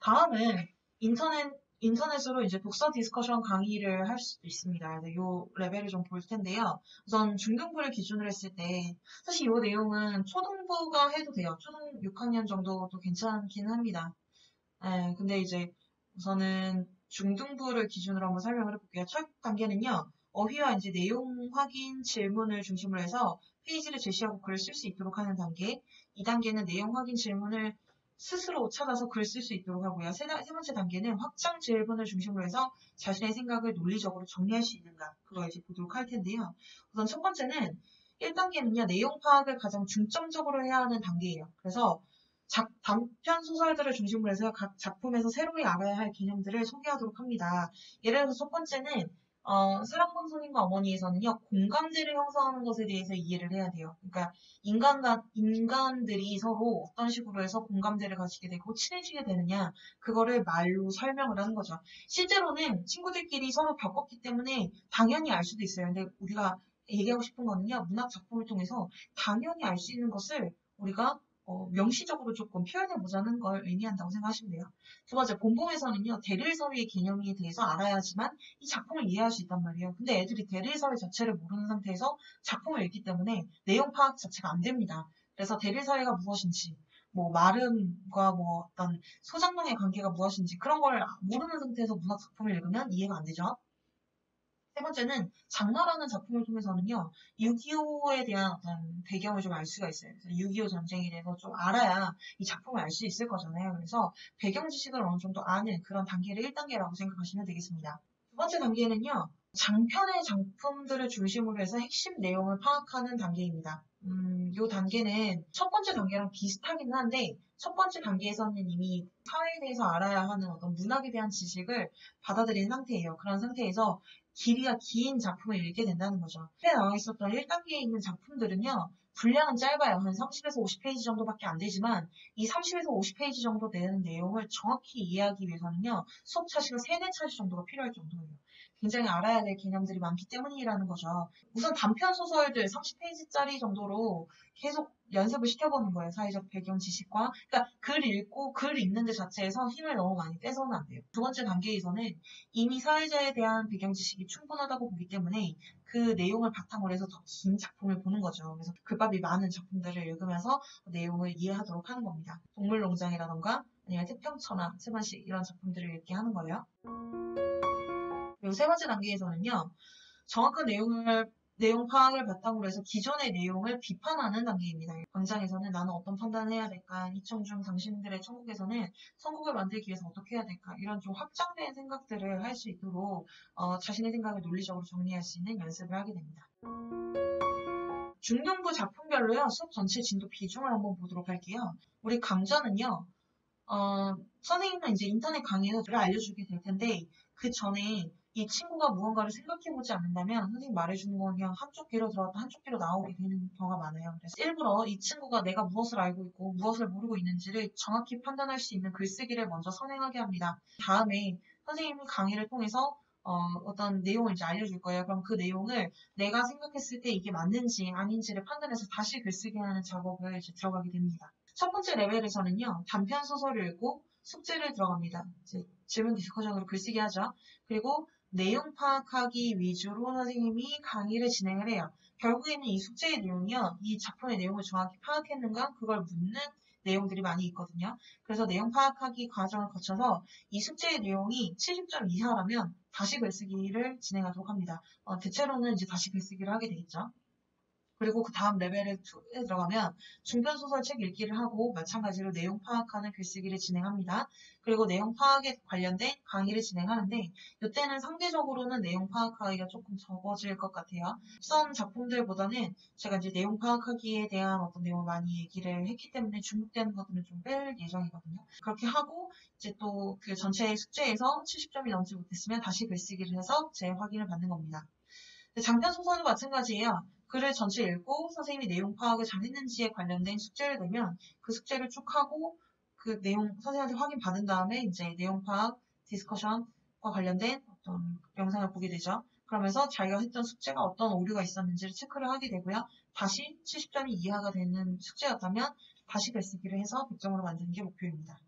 다음은 인터넷으로 이제 독서 디스커션 강의를 할 수도 있습니다. 이 레벨을 좀 볼 텐데요. 우선 중등부를 기준으로 했을 때, 사실 이 내용은 초등부가 해도 돼요. 초등 6학년 정도도 괜찮긴 합니다. 근데 이제 우선은 중등부를 기준으로 한번 설명을 해볼게요. 첫 단계는요, 어휘와 이제 내용 확인 질문을 중심으로 해서 페이지를 제시하고 글을 쓸 수 있도록 하는 단계. 2단계는 내용 확인 질문을 스스로 찾아서 글을 쓸 수 있도록 하고요. 세 번째 단계는 확장 질문을 중심으로 해서 자신의 생각을 논리적으로 정리할 수 있는가. 그걸 이제 보도록 할 텐데요. 우선 첫 번째는 1단계는요, 내용 파악을 가장 중점적으로 해야 하는 단계예요. 그래서 단편 소설들을 중심으로 해서 각 작품에서 새로이 알아야 할 개념들을 소개하도록 합니다. 예를 들어서 첫 번째는 사랑방 손님과 어머니에서는요, 공감대를 형성하는 것에 대해서 이해를 해야 돼요. 그러니까 인간들이 서로 어떤 식으로 해서 공감대를 가지게 되고 친해지게 되느냐, 그거를 말로 설명을 하는 거죠. 실제로는 친구들끼리 서로 겪었기 때문에 당연히 알 수도 있어요. 근데 우리가 얘기하고 싶은 거는요, 문학 작품을 통해서 당연히 알 수 있는 것을 우리가 명시적으로 조금 표현해보자는 걸 의미한다고 생각하시면 돼요. 두 번째, 본봉에서는요, 대릴서위의 개념에 대해서 알아야지만 이 작품을 이해할 수 있단 말이에요. 근데 애들이 대릴서위 자체를 모르는 상태에서 작품을 읽기 때문에 내용 파악 자체가 안 됩니다. 그래서 대릴서위가 무엇인지, 뭐 말음과 뭐 어떤 소장농의 관계가 무엇인지 그런 걸 모르는 상태에서 문학 작품을 읽으면 이해가 안 되죠. 세 번째는 장나라는 작품을 통해서는요, 6.25에 대한 어떤 배경을 좀 알 수가 있어요. 그래서 6.25 전쟁에 대해서 좀 알아야 이 작품을 알 수 있을 거잖아요. 그래서 배경 지식을 어느 정도 아는 그런 단계를 1단계라고 생각하시면 되겠습니다. 두 번째 단계는요, 장편의 작품들을 중심으로 해서 핵심 내용을 파악하는 단계입니다. 이 단계는 첫 번째 단계랑 비슷하긴 한데, 첫 번째 단계에서는 이미 사회에 대해서 알아야 하는 어떤 문학에 대한 지식을 받아들인 상태예요. 그런 상태에서 길이가 긴 작품을 읽게 된다는 거죠. 앞에 나와 있었던 1단계에 있는 작품들은요, 분량은 짧아요. 한 30에서 50페이지 정도밖에 안 되지만 이 30에서 50페이지 정도 되는 내용을 정확히 이해하기 위해서는요, 수업 차시가 3, 4차시 정도가 필요할 정도예요. 굉장히 알아야 될 개념들이 많기 때문이라는 거죠. 우선 단편 소설들 30페이지짜리 정도로 계속 연습을 시켜보는 거예요. 사회적 배경 지식과. 그러니까 글 읽고 글 읽는 데 자체에서 힘을 너무 많이 빼서는 안 돼요. 두 번째 단계에서는 이미 사회자에 대한 배경 지식이 충분하다고 보기 때문에 그 내용을 바탕으로 해서 더 긴 작품을 보는 거죠. 그래서 글밥이 많은 작품들을 읽으면서 내용을 이해하도록 하는 겁니다. 동물농장이라던가 아니면 태평천하, 세번씩 이런 작품들을 읽게 하는 거예요. 그리고 세 번째 단계에서는요, 정확한 내용 파악을 바탕으로 해서 기존의 내용을 비판하는 단계입니다. 광장에서는 나는 어떤 판단을 해야 될까? 이청중 당신들의 천국에서는 선국을 만들기 위해서 어떻게 해야 될까? 이런 좀 확장된 생각들을 할 수 있도록 자신의 생각을 논리적으로 정리할 수 있는 연습을 하게 됩니다. 중등부 작품별로요, 수업 전체 진도 비중을 한번 보도록 할게요. 우리 강좌는요, 선생님은 이제 인터넷 강의에서 알려주게 될 텐데, 그 전에 이 친구가 무언가를 생각해보지 않는다면 선생님 말해주는 건 그냥 한쪽 귀로 들어갔다 한쪽 귀로 나오게 되는 경우가 많아요. 그래서 일부러 이 친구가 내가 무엇을 알고 있고 무엇을 모르고 있는지를 정확히 판단할 수 있는 글쓰기를 먼저 선행하게 합니다. 다음에 선생님이 강의를 통해서 어떤 내용을 이제 알려줄 거예요. 그럼 그 내용을 내가 생각했을 때 이게 맞는지 아닌지를 판단해서 다시 글쓰기 하는 작업을 이제 들어가게 됩니다. 첫 번째 레벨에서는요, 단편 소설을 읽고 숙제를 들어갑니다. 이제 질문 디스커션으로 글쓰기 하죠. 그리고 내용 파악하기 위주로 선생님이 강의를 진행을 해요. 결국에는 이 숙제의 내용이요, 이 작품의 내용을 정확히 파악했는가? 그걸 묻는 내용들이 많이 있거든요. 그래서 내용 파악하기 과정을 거쳐서 이 숙제의 내용이 70점 이하라면 다시 글쓰기를 진행하도록 합니다. 대체로는 이제 다시 글쓰기를 하게 되겠죠. 그리고 그 다음 레벨에 들어가면 중편소설책 읽기를 하고 마찬가지로 내용 파악하는 글쓰기를 진행합니다. 그리고 내용 파악에 관련된 강의를 진행하는데 이때는 상대적으로는 내용 파악하기가 조금 적어질 것 같아요. 앞선 작품들보다는 제가 이제 내용 파악하기에 대한 어떤 내용을 많이 얘기를 했기 때문에 중복되는 것들은 좀 뺄 예정이거든요. 그렇게 하고 이제 또 그 전체 숙제에서 70점이 넘지 못했으면 다시 글쓰기를 해서 재확인을 받는 겁니다. 장편 소설도 마찬가지예요. 글을 전체 읽고 선생님이 내용 파악을 잘했는지에 관련된 숙제를 내면 그 숙제를 쭉 하고 그 내용 선생님한테 확인 받은 다음에 이제 내용 파악 디스커션과 관련된 어떤 영상을 보게 되죠. 그러면서 자기가 했던 숙제가 어떤 오류가 있었는지를 체크를 하게 되고요. 다시 70점이 이하가 되는 숙제였다면 다시 글쓰기를 해서 100점으로 만드는 게 목표입니다.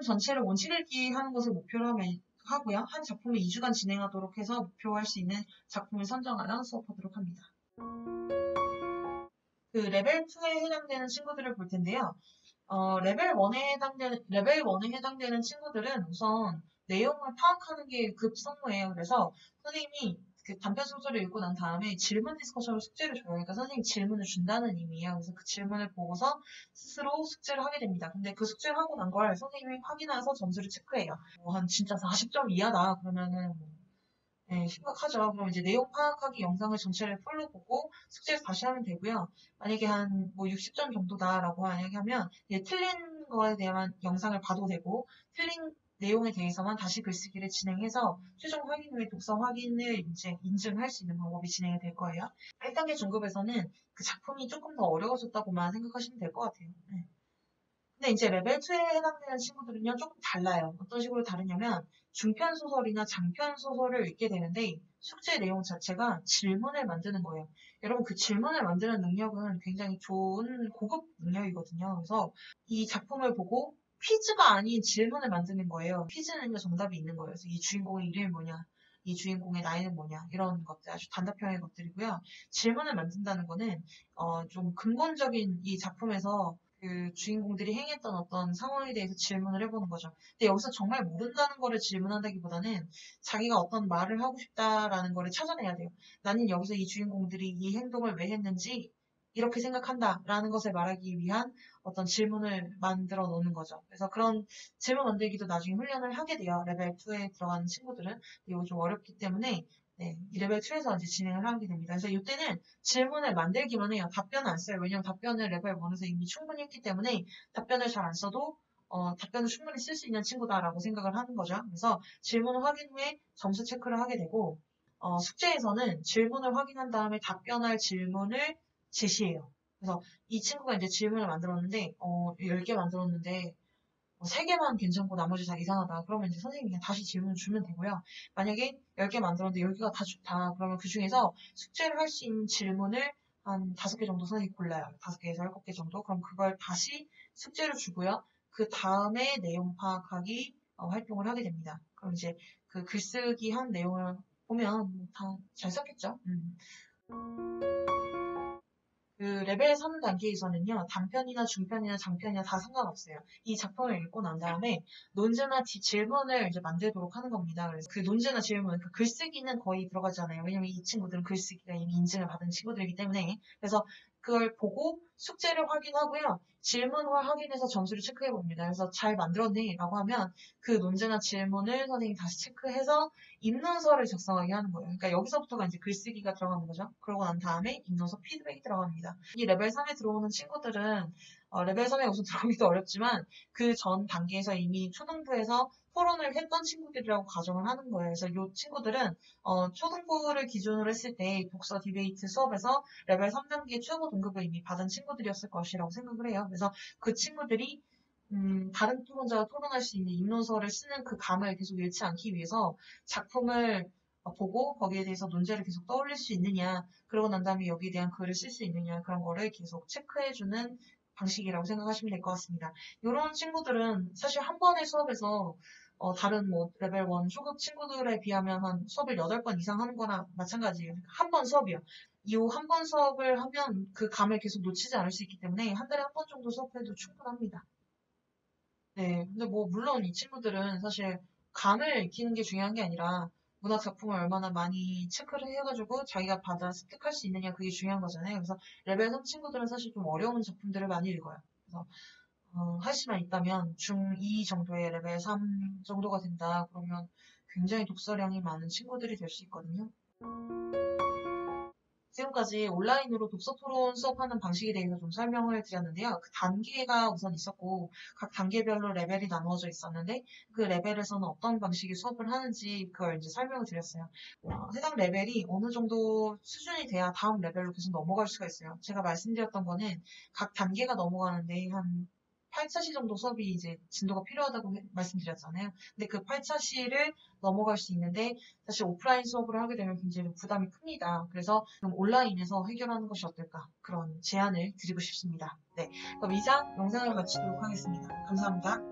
전체를 원칙 읽기 하는 것을 목표로 하고요. 한 작품을 2주간 진행하도록 해서 목표할 수 있는 작품을 선정하여 수업하도록 합니다. 그 레벨 2에 해당되는 친구들을 볼 텐데요. 레벨 1에 해당되는 친구들은 우선 내용을 파악하는 게 급선무예요. 그래서 선생님이 그 단편 소설을 읽고 난 다음에 질문 디스커션을 숙제를 줘요. 그러니까 선생님이 질문을 준다는 의미예요. 그래서 그 질문을 보고서 스스로 숙제를 하게 됩니다. 근데 그 숙제를 하고 난 걸 선생님이 확인해서 점수를 체크해요. 한 진짜 40점 이하다 그러면은 네, 심각하죠. 그럼 이제 내용 파악하기 영상을 전체를 풀로 보고 숙제를 다시 하면 되고요. 만약에 한 뭐 60점 정도다라고 만약에 하면 이제 틀린 거에 대한 영상을 봐도 되고 틀린 내용에 대해서만 다시 글쓰기를 진행해서 최종 확인 후에 독서 확인을 이제 인증할 수 있는 방법이 진행이 될 거예요. 1단계 중급에서는 그 작품이 조금 더 어려워졌다고만 생각하시면 될 것 같아요. 네. 근데 이제 레벨 2에 해당되는 친구들은요, 조금 달라요. 어떤 식으로 다르냐면, 중편 소설이나 장편 소설을 읽게 되는데, 숙제 내용 자체가 질문을 만드는 거예요. 여러분, 그 질문을 만드는 능력은 굉장히 좋은 고급 능력이거든요. 그래서 이 작품을 보고 퀴즈가 아닌 질문을 만드는 거예요. 퀴즈는 정답이 있는 거예요. 그래서 이 주인공의 이름이 뭐냐, 이 주인공의 나이는 뭐냐, 이런 것들, 아주 단답형의 것들이고요. 질문을 만든다는 거는, 좀 근본적인 이 작품에서 그 주인공들이 행했던 어떤 상황에 대해서 질문을 해보는 거죠. 근데 여기서 정말 모른다는 거를 질문한다기보다는 자기가 어떤 말을 하고 싶다라는 거를 찾아내야 돼요. 나는 여기서 이 주인공들이 이 행동을 왜 했는지 이렇게 생각한다라는 것을 말하기 위한 어떤 질문을 만들어 놓는 거죠. 그래서 그런 질문 만들기도 나중에 훈련을 하게 돼요. 레벨 2에 들어가는 친구들은. 이거 좀 어렵기 때문에 네, 이 레벨 2에서 이제 진행을 하게 됩니다. 그래서 이때는 질문을 만들기만 해요. 답변은 안 써요. 왜냐면 답변을 레벨 1에서 이미 충분히 했기 때문에 답변을 잘 안 써도 답변을 충분히 쓸 수 있는 친구다라고 생각을 하는 거죠. 그래서 질문을 확인 후에 점수 체크를 하게 되고 숙제에서는 질문을 확인한 다음에 답변할 질문을 제시해요. 그래서 이 친구가 이제 질문을 만들었는데 10개 만들었는데 3개만 괜찮고 나머지 다 이상하다. 그러면 이제 선생님이 그냥 다시 질문을 주면 되고요. 만약에 10개 만들었는데 10개가 다 좋다. 그러면 그 중에서 숙제를 할 수 있는 질문을 한 5개 정도 선생님이 골라요. 5개에서 7개 정도. 그럼 그걸 다시 숙제를 주고요. 그 다음에 내용 파악하기 활동을 하게 됩니다. 그럼 이제 그 글쓰기 한 내용을 보면 다 잘 썼겠죠? 그 레벨 3단계에서는요, 단편이나 중편이나 장편이나 다 상관없어요. 이 작품을 읽고 난 다음에 논제나 질문을 이제 만들도록 하는 겁니다. 그래서 그 논제나 질문, 그 글쓰기는 거의 들어가잖아요. 왜냐면 이 친구들은 글쓰기가 이미 인증을 받은 친구들이기 때문에. 그래서 그걸 보고 숙제를 확인하고요. 질문을 확인해서 점수를 체크해 봅니다. 그래서 잘 만들었네 라고 하면 그 논제나 질문을 선생님이 다시 체크해서 입문서를 작성하게 하는 거예요. 그러니까 여기서부터가 이제 글쓰기가 들어가는 거죠. 그러고 난 다음에 입문서 피드백이 들어갑니다. 이 레벨 3에 들어오는 친구들은 레벨 3에 우선 들어오기도 어렵지만 그 전 단계에서 이미 초등부에서 토론을 했던 친구들이라고 가정을 하는 거예요. 그래서 이 친구들은 초등부를 기준으로 했을 때 독서 디베이트 수업에서 레벨 3단계 최고 등급을 이미 받은 친구들이었을 것이라고 생각을 해요. 그래서 그 친구들이 다른 토론자와 토론할 수 있는 입문서를 쓰는 그 감을 계속 잃지 않기 위해서 작품을 보고 거기에 대해서 논제를 계속 떠올릴 수 있느냐, 그러고 난 다음에 여기에 대한 글을 쓸 수 있느냐, 그런 거를 계속 체크해주는 방식이라고 생각하시면 될 것 같습니다. 이런 친구들은 사실 한 번의 수업에서 다른 뭐 레벨 1 초급 친구들에 비하면 한 수업을 8번 이상 하는 거나 마찬가지예요. 한 번 수업이요. 이 한 번 수업을 하면 그 감을 계속 놓치지 않을 수 있기 때문에 한 달에 한 번 정도 수업해도 충분합니다. 네, 근데 뭐, 물론 이 친구들은 사실 감을 익히는 게 중요한 게 아니라 문학 작품을 얼마나 많이 체크를 해가지고 자기가 받아 습득할 수 있느냐 그게 중요한 거잖아요. 그래서 레벨 3 친구들은 사실 좀 어려운 작품들을 많이 읽어요. 그래서, 할 수만 있다면 중2 정도의 레벨 3 정도가 된다. 그러면 굉장히 독서량이 많은 친구들이 될 수 있거든요. 지금까지 온라인으로 독서 토론 수업하는 방식에 대해서 좀 설명을 드렸는데요. 그 단계가 우선 있었고, 각 단계별로 레벨이 나누어져 있었는데, 그 레벨에서는 어떤 방식의 수업을 하는지 그걸 이제 설명을 드렸어요. 해당 레벨이 어느 정도 수준이 돼야 다음 레벨로 계속 넘어갈 수가 있어요. 제가 말씀드렸던 거는 각 단계가 넘어가는데 한 8차시 정도 수업이 이제 진도가 필요하다고 말씀드렸잖아요. 근데 그 8차시를 넘어갈 수 있는데 사실 오프라인 수업을 하게 되면 굉장히 부담이 큽니다. 그래서 좀 온라인에서 해결하는 것이 어떨까 그런 제안을 드리고 싶습니다. 네, 그럼 이상 영상을 마치도록 하겠습니다. 감사합니다.